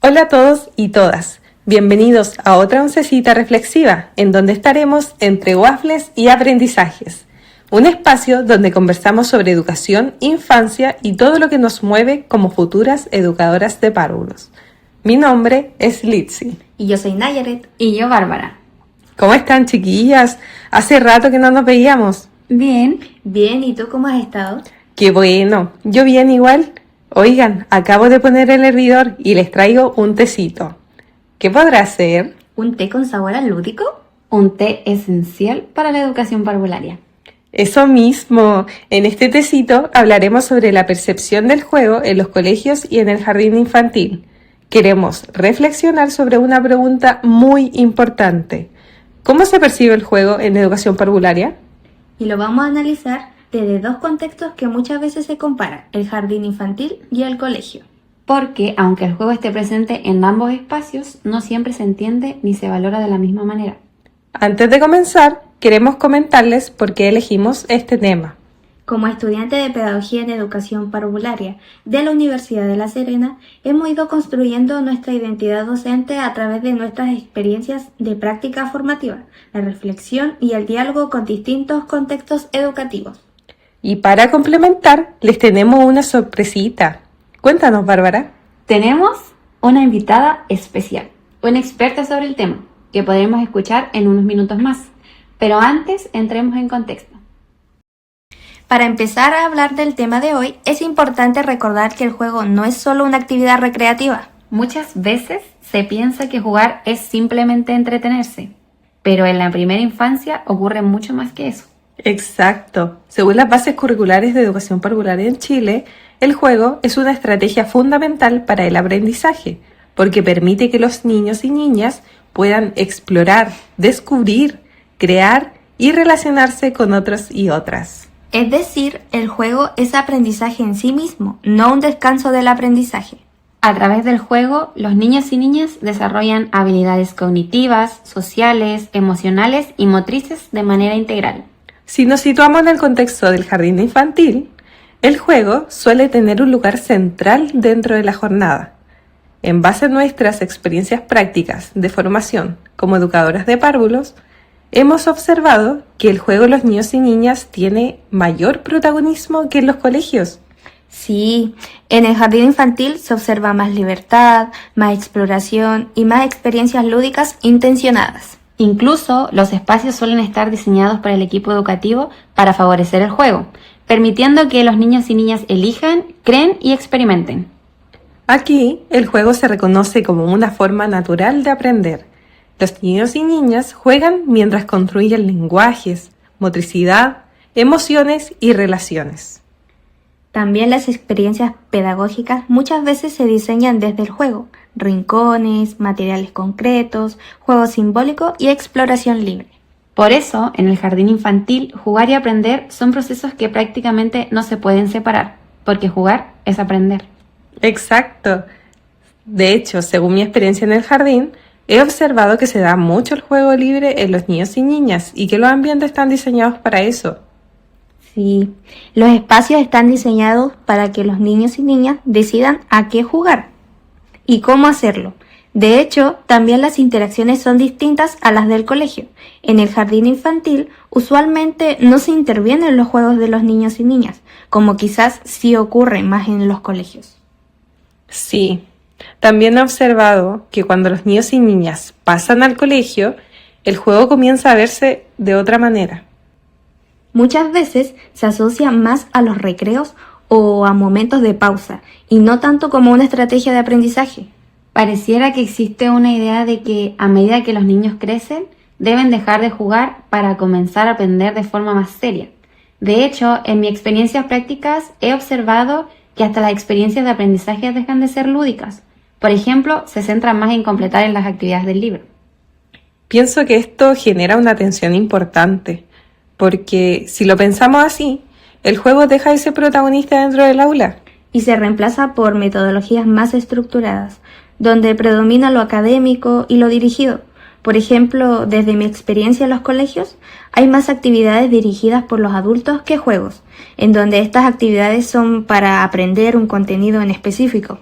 Hola a todos y todas, bienvenidos a otra oncecita reflexiva, en donde estaremos entre waffles y aprendizajes, un espacio donde conversamos sobre educación, infancia y todo lo que nos mueve como futuras educadoras de párvulos. Mi nombre es Litzy. Y yo soy Nayaret. Y yo Bárbara. ¿Cómo están, chiquillas? Hace rato que no nos veíamos. Bien. Bien, ¿y tú cómo has estado? ¡Qué bueno! Yo bien igual. Oigan, acabo de poner el hervidor y les traigo un tecito. ¿Qué podrá ser? ¿Un té con sabor a lúdico? Un té esencial para la educación parvularia. Eso mismo. En este tecito hablaremos sobre la percepción del juego en los colegios y en el jardín infantil. Queremos reflexionar sobre una pregunta muy importante. ¿Cómo se percibe el juego en educación parvularia? Y lo vamos a analizar desde dos contextos que muchas veces se comparan, el jardín infantil y el colegio. Porque, aunque el juego esté presente en ambos espacios, no siempre se entiende ni se valora de la misma manera. Antes de comenzar, queremos comentarles por qué elegimos este tema. Como estudiante de Pedagogía en Educación Parvularia de la Universidad de La Serena, hemos ido construyendo nuestra identidad docente a través de nuestras experiencias de práctica formativa, la reflexión y el diálogo con distintos contextos educativos. Y para complementar, les tenemos una sorpresita. Cuéntanos, Bárbara. Tenemos una invitada especial, una experta sobre el tema, que podremos escuchar en unos minutos más. Pero antes, entremos en contexto. Para empezar a hablar del tema de hoy, es importante recordar que el juego no es solo una actividad recreativa. Muchas veces se piensa que jugar es simplemente entretenerse, pero en la primera infancia ocurre mucho más que eso. Exacto. Según las bases curriculares de educación parvularia en Chile, el juego es una estrategia fundamental para el aprendizaje, porque permite que los niños y niñas puedan explorar, descubrir, crear y relacionarse con otros y otras. Es decir, el juego es aprendizaje en sí mismo, no un descanso del aprendizaje. A través del juego, los niños y niñas desarrollan habilidades cognitivas, sociales, emocionales y motrices de manera integral. Si nos situamos en el contexto del jardín infantil, el juego suele tener un lugar central dentro de la jornada. En base a nuestras experiencias prácticas de formación como educadoras de párvulos, hemos observado que el juego de los niños y niñas tiene mayor protagonismo que en los colegios. Sí, en el jardín infantil se observa más libertad, más exploración y más experiencias lúdicas intencionadas. Incluso los espacios suelen estar diseñados por el equipo educativo para favorecer el juego, permitiendo que los niños y niñas elijan, creen y experimenten. Aquí, el juego se reconoce como una forma natural de aprender. Los niños y niñas juegan mientras construyen lenguajes, motricidad, emociones y relaciones. También las experiencias pedagógicas muchas veces se diseñan desde el juego, rincones, materiales concretos, juego simbólico y exploración libre. Por eso, en el jardín infantil, jugar y aprender son procesos que prácticamente no se pueden separar, porque jugar es aprender. Exacto. De hecho, según mi experiencia en el jardín, he observado que se da mucho el juego libre en los niños y niñas y que los ambientes están diseñados para eso. Sí, los espacios están diseñados para que los niños y niñas decidan a qué jugar y cómo hacerlo. De hecho, también las interacciones son distintas a las del colegio. En el jardín infantil, usualmente no se interviene en los juegos de los niños y niñas, como quizás sí ocurre más en los colegios. Sí, también he observado que cuando los niños y niñas pasan al colegio, el juego comienza a verse de otra manera. Muchas veces se asocia más a los recreos o a momentos de pausa, y no tanto como una estrategia de aprendizaje. Pareciera que existe una idea de que a medida que los niños crecen, deben dejar de jugar para comenzar a aprender de forma más seria. De hecho, en mis experiencias prácticas he observado que hasta las experiencias de aprendizaje dejan de ser lúdicas. Por ejemplo, se centran más en completar en las actividades del libro. Pienso que esto genera una tensión importante, porque si lo pensamos así, el juego deja de ser protagonista dentro del aula. Y se reemplaza por metodologías más estructuradas, donde predomina lo académico y lo dirigido. Por ejemplo, desde mi experiencia en los colegios, hay más actividades dirigidas por los adultos que juegos, en donde estas actividades son para aprender un contenido en específico.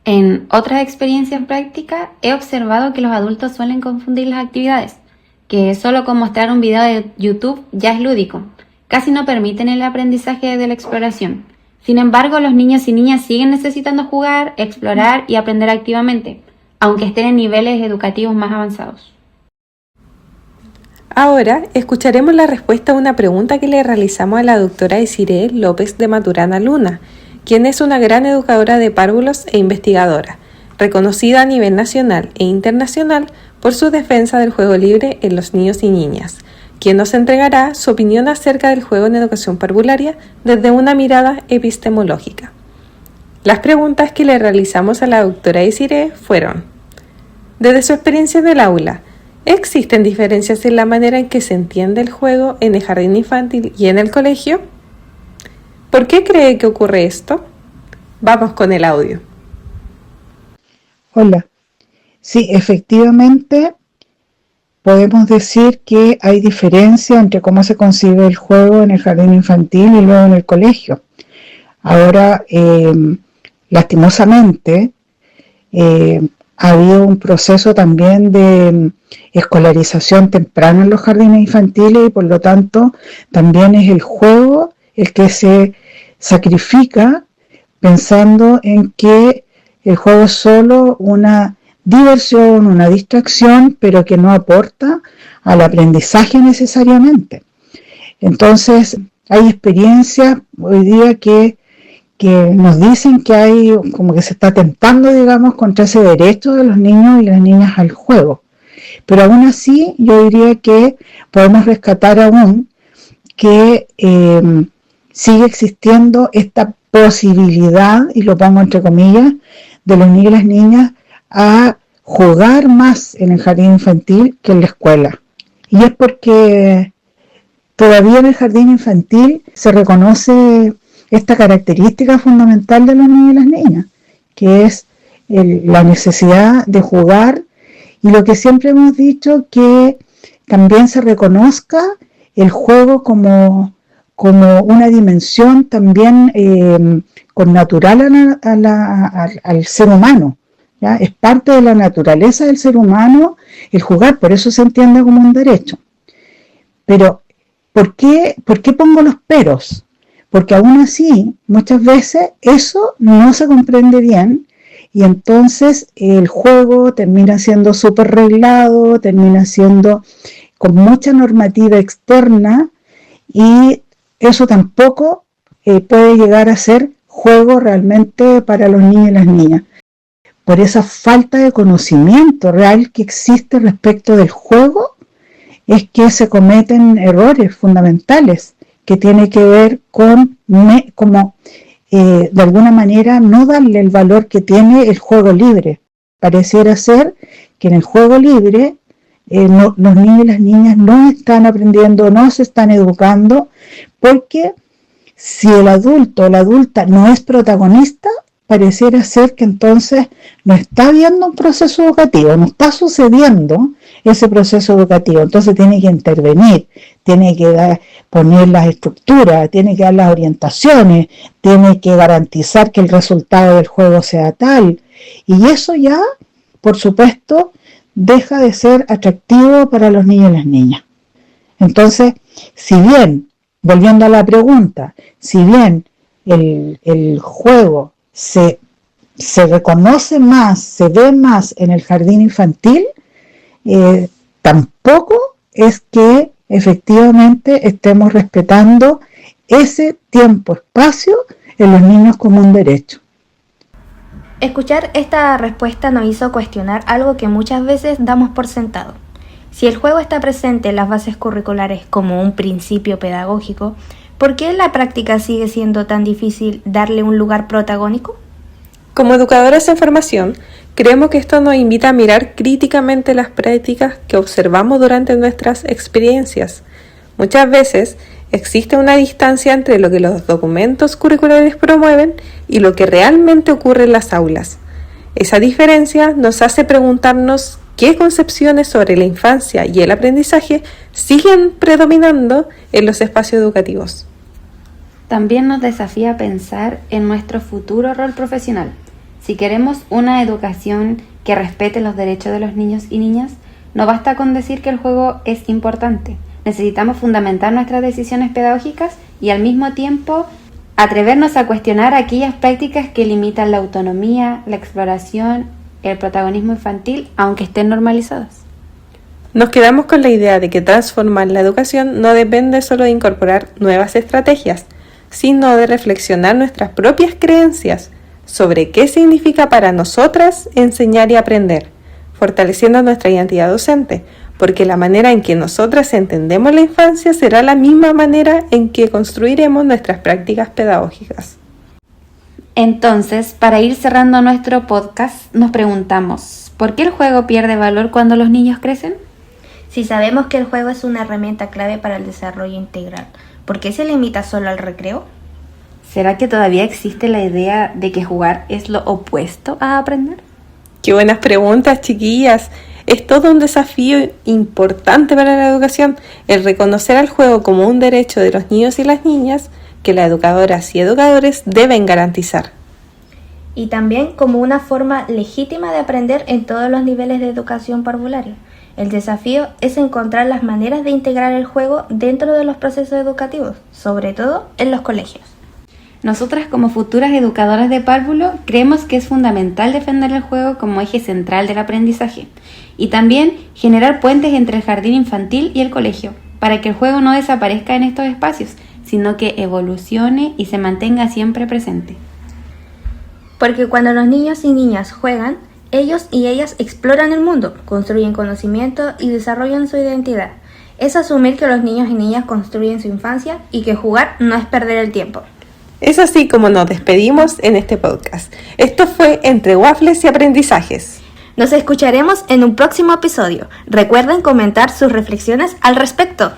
En otras experiencias prácticas he observado que los adultos suelen confundir las actividades, que solo con mostrar un video de YouTube ya es lúdico. Casi no permiten el aprendizaje de la exploración. Sin embargo, los niños y niñas siguen necesitando jugar, explorar y aprender activamente, aunque estén en niveles educativos más avanzados. Ahora escucharemos la respuesta a una pregunta que le realizamos a la doctora Desiree López de Maturana Luna, quien es una gran educadora de párvulos e investigadora, reconocida a nivel nacional e internacional por su defensa del juego libre en los niños y niñas, quien nos entregará su opinión acerca del juego en educación parvularia desde una mirada epistemológica. Las preguntas que le realizamos a la doctora Desiree fueron: desde su experiencia en el aula, ¿existen diferencias en la manera en que se entiende el juego en el jardín infantil y en el colegio? ¿Por qué cree que ocurre esto? Vamos con el audio. Hola. Sí, efectivamente podemos decir que hay diferencia entre cómo se concibe el juego en el jardín infantil y luego en el colegio. Ahora, lastimosamente, ha habido un proceso también de escolarización temprana en los jardines infantiles y por lo tanto también es el juego el que se sacrifica pensando en que el juego es solo una diversión, una distracción, pero que no aporta al aprendizaje necesariamente. Entonces, hay experiencias hoy día que nos dicen que hay, como que se está atentando, digamos, contra ese derecho de los niños y las niñas al juego. Pero aún así, yo diría que podemos rescatar aún que sigue existiendo esta posibilidad, y lo pongo entre comillas, de los niños y las niñas a jugar más en el jardín infantil que en la escuela. Y es porque todavía en el jardín infantil se reconoce esta característica fundamental de los niños y las niñas, que es la necesidad de jugar, y lo que siempre hemos dicho, que también se reconozca el juego como una dimensión también connatural al ser humano, ¿ya? Es parte de la naturaleza del ser humano el jugar, por eso se entiende como un derecho. Pero, ¿por qué pongo los peros? Porque aún así, muchas veces eso no se comprende bien y entonces el juego termina siendo súper reglado, termina siendo con mucha normativa externa y eso tampoco puede llegar a ser juego realmente para los niños y las niñas. Por esa falta de conocimiento real que existe respecto del juego es que se cometen errores fundamentales que tiene que ver con de alguna manera no darle el valor que tiene el juego libre. Pareciera ser que en el juego libre los niños y las niñas no están aprendiendo, no se están educando, porque si el adulto o la adulta no es protagonista, pareciera ser que entonces no está habiendo un proceso educativo, no está sucediendo ese proceso educativo. Entonces tiene que intervenir, tiene que poner las estructuras, tiene que dar las orientaciones, tiene que garantizar que el resultado del juego sea tal. Y eso ya, por supuesto, deja de ser atractivo para los niños y las niñas. Entonces, si bien, volviendo a la pregunta, si bien el juego se reconoce más, se ve más en el jardín infantil, tampoco es que efectivamente estemos respetando ese tiempo-espacio en los niños como un derecho. Escuchar esta respuesta nos hizo cuestionar algo que muchas veces damos por sentado. Si el juego está presente en las bases curriculares como un principio pedagógico, ¿por qué en la práctica sigue siendo tan difícil darle un lugar protagónico? Como educadoras en formación, creemos que esto nos invita a mirar críticamente las prácticas que observamos durante nuestras experiencias. Muchas veces existe una distancia entre lo que los documentos curriculares promueven y lo que realmente ocurre en las aulas. Esa diferencia nos hace preguntarnos qué concepciones sobre la infancia y el aprendizaje siguen predominando en los espacios educativos. También nos desafía a pensar en nuestro futuro rol profesional. Si queremos una educación que respete los derechos de los niños y niñas, no basta con decir que el juego es importante. Necesitamos fundamentar nuestras decisiones pedagógicas y al mismo tiempo atrevernos a cuestionar aquellas prácticas que limitan la autonomía, la exploración, el protagonismo infantil, aunque estén normalizadas. Nos quedamos con la idea de que transformar la educación no depende solo de incorporar nuevas estrategias, sino de reflexionar nuestras propias creencias sobre qué significa para nosotras enseñar y aprender, fortaleciendo nuestra identidad docente, porque la manera en que nosotras entendemos la infancia será la misma manera en que construiremos nuestras prácticas pedagógicas. Entonces, para ir cerrando nuestro podcast, nos preguntamos, ¿por qué el juego pierde valor cuando los niños crecen? Si sabemos que el juego es una herramienta clave para el desarrollo integral, ¿por qué se limita solo al recreo? ¿Será que todavía existe la idea de que jugar es lo opuesto a aprender? ¡Qué buenas preguntas, chiquillas! Es todo un desafío importante para la educación, el reconocer al juego como un derecho de los niños y las niñas que las educadoras y educadores deben garantizar. Y también como una forma legítima de aprender en todos los niveles de educación parvularia. El desafío es encontrar las maneras de integrar el juego dentro de los procesos educativos, sobre todo en los colegios. Nosotras como futuras educadoras de párvulo creemos que es fundamental defender el juego como eje central del aprendizaje y también generar puentes entre el jardín infantil y el colegio para que el juego no desaparezca en estos espacios, sino que evolucione y se mantenga siempre presente. Porque cuando los niños y niñas juegan, ellos y ellas exploran el mundo, construyen conocimiento y desarrollan su identidad. Es asumir que los niños y niñas construyen su infancia y que jugar no es perder el tiempo. Es así como nos despedimos en este podcast. Esto fue Entre Waffles y Aprendizajes. Nos escucharemos en un próximo episodio. Recuerden comentar sus reflexiones al respecto.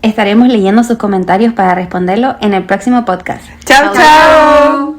Estaremos leyendo sus comentarios para responderlo en el próximo podcast. ¡Chao, chao!